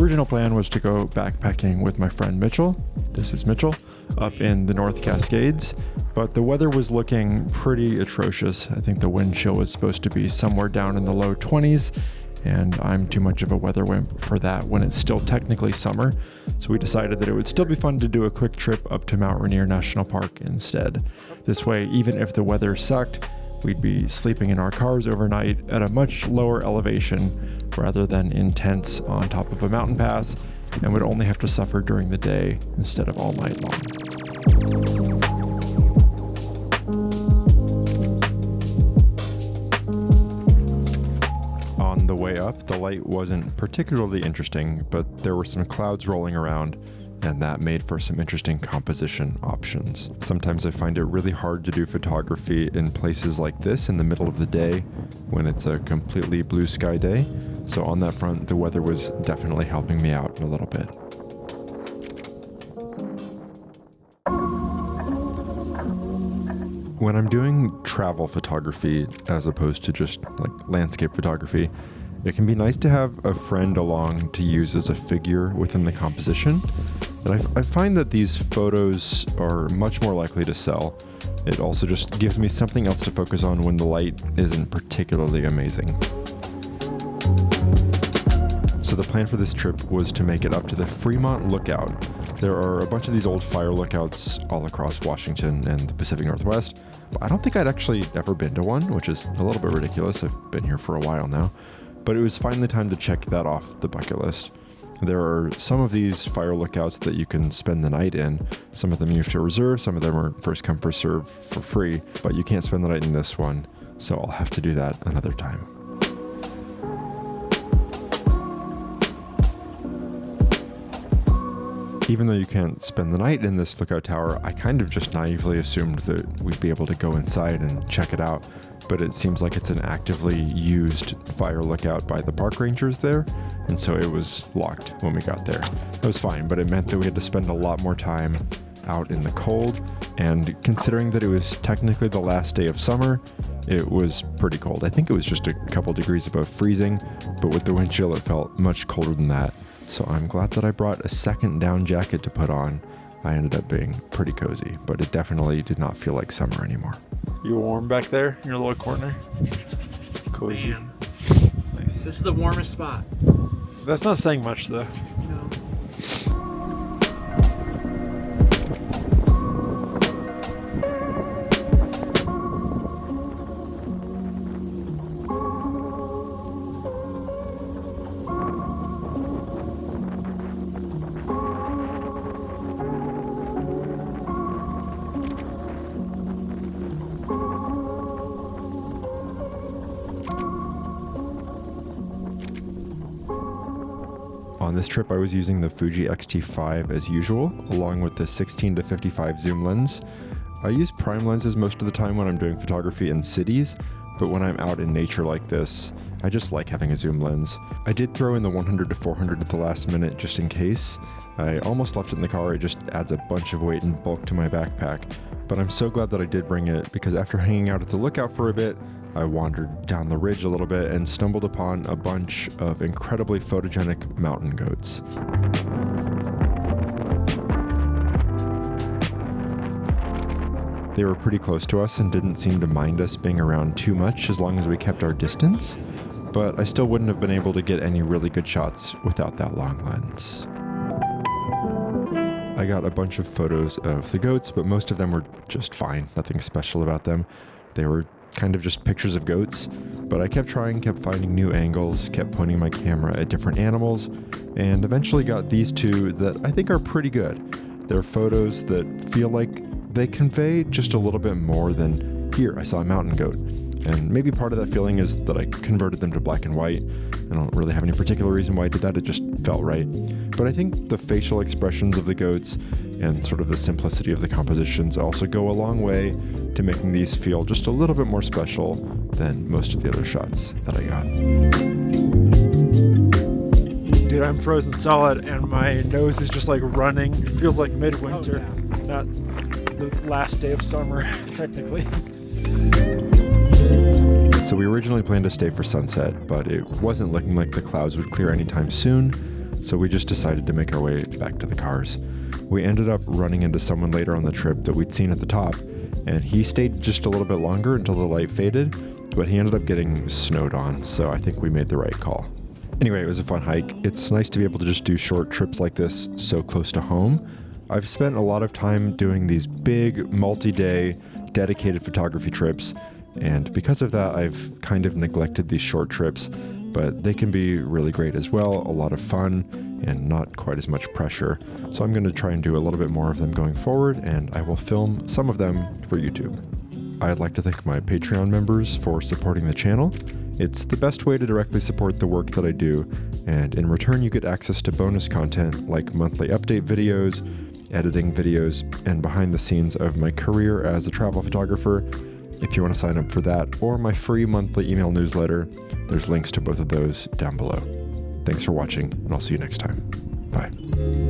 original plan was to go backpacking with my friend Mitchell, this is Mitchell, up in the North Cascades, but the weather was looking pretty atrocious. I think the wind chill was supposed to be somewhere down in the low 20s, and I'm too much of a weather wimp for that when it's still technically summer. So we decided that it would still be fun to do a quick trip up to Mount Rainier National Park instead. This way, even if the weather sucked, we'd be sleeping in our cars overnight at a much lower elevation rather than in tents on top of a mountain pass, and would only have to suffer during the day instead of all night long. On the way up, the light wasn't particularly interesting, but there were some clouds rolling around, and that made for some interesting composition options. Sometimes I find it really hard to do photography in places like this in the middle of the day when it's a completely blue sky day. So on that front, the weather was definitely helping me out a little bit. When I'm doing travel photography as opposed to just like landscape photography, it can be nice to have a friend along to use as a figure within the composition. And I find that these photos are much more likely to sell. It also just gives me something else to focus on when the light isn't particularly amazing. So the plan for this trip was to make it up to the Fremont Lookout. There are a bunch of these old fire lookouts all across Washington and the Pacific Northwest, but I don't think I'd actually ever been to one, which is a little bit ridiculous. I've been here for a while now, but it was finally time to check that off the bucket list. There are some of these fire lookouts that you can spend the night in. Some of them you have to reserve, some of them are first come first serve for free, but you can't spend the night in this one, so I'll have to do that another time. Even though you can't spend the night in this lookout tower, I kind of just naively assumed that we'd be able to go inside and check it out, but it seems like it's an actively used fire lookout by the park rangers there, and so it was locked when we got there. It was fine, but it meant that we had to spend a lot more time out in the cold, and considering that it was technically the last day of summer, it was pretty cold. I think it was just a couple degrees above freezing, but with the wind chill it felt much colder than that. So I'm glad that I brought a second down jacket to put on. I ended up being pretty cozy, but it definitely did not feel like summer anymore. You warm back there in your little corner? Cozy. Man. Nice. This is the warmest spot. That's not saying much though. No. On this trip, I was using the Fuji X-T5 as usual, along with the 16 to 55 zoom lens. I use prime lenses most of the time when I'm doing photography in cities, but when I'm out in nature like this, I just like having a zoom lens. I did throw in the 100 to 400 at the last minute just in case. I almost left it in the car, it just adds a bunch of weight and bulk to my backpack, but I'm so glad that I did bring it because after hanging out at the lookout for a bit, I wandered down the ridge a little bit and stumbled upon a bunch of incredibly photogenic mountain goats. They were pretty close to us and didn't seem to mind us being around too much as long as we kept our distance, but I still wouldn't have been able to get any really good shots without that long lens. I got a bunch of photos of the goats, but most of them were just fine, nothing special about them. They were kind of just pictures of goats, but I kept trying, kept finding new angles, kept pointing my camera at different animals, and eventually got these two that I think are pretty good. They're photos that feel like they convey just a little bit more than, here, I saw a mountain goat. And maybe part of that feeling is that I converted them to black and white. I don't really have any particular reason why I did that, it just felt right. But I think the facial expressions of the goats and sort of the simplicity of the compositions also go a long way to making these feel just a little bit more special than most of the other shots that I got. Dude, I'm frozen solid and my nose is just like running. It feels like midwinter, not the last day of summer, technically. So we originally planned to stay for sunset, but it wasn't looking like the clouds would clear anytime soon. so we just decided to make our way back to the cars. We ended up running into someone later on the trip that we'd seen at the top, and he stayed just a little bit longer until the light faded, but he ended up getting snowed on, so I think we made the right call. Anyway, it was a fun hike. It's nice to be able to just do short trips like this so close to home. I've spent a lot of time doing these big, multi-day, dedicated photography trips, and because of that, I've kind of neglected these short trips, but they can be really great as well, a lot of fun, and not quite as much pressure. So I'm going to try and do a little bit more of them going forward, and I will film some of them for YouTube. I'd like to thank my Patreon members for supporting the channel. It's the best way to directly support the work that I do, and in return you get access to bonus content like monthly update videos, editing videos, and behind the scenes of my career as a travel photographer. If you want to sign up for that or my free monthly email newsletter, there's links to both of those down below. Thanks for watching, and I'll see you next time. Bye.